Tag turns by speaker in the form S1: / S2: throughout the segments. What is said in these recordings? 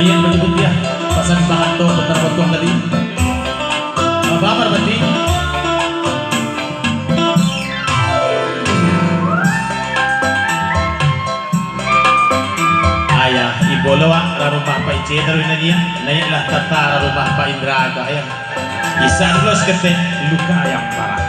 S1: Ayan menyebut dia pasang bahan to bentar tadi. Apa berarti? Ayah ibolowa rumah Pak Icedar ini dia. Naiklah tata rumah Pak Indraga ayah. Isan los kete luka yang parah.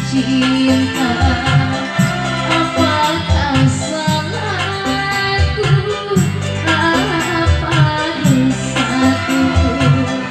S2: Cinta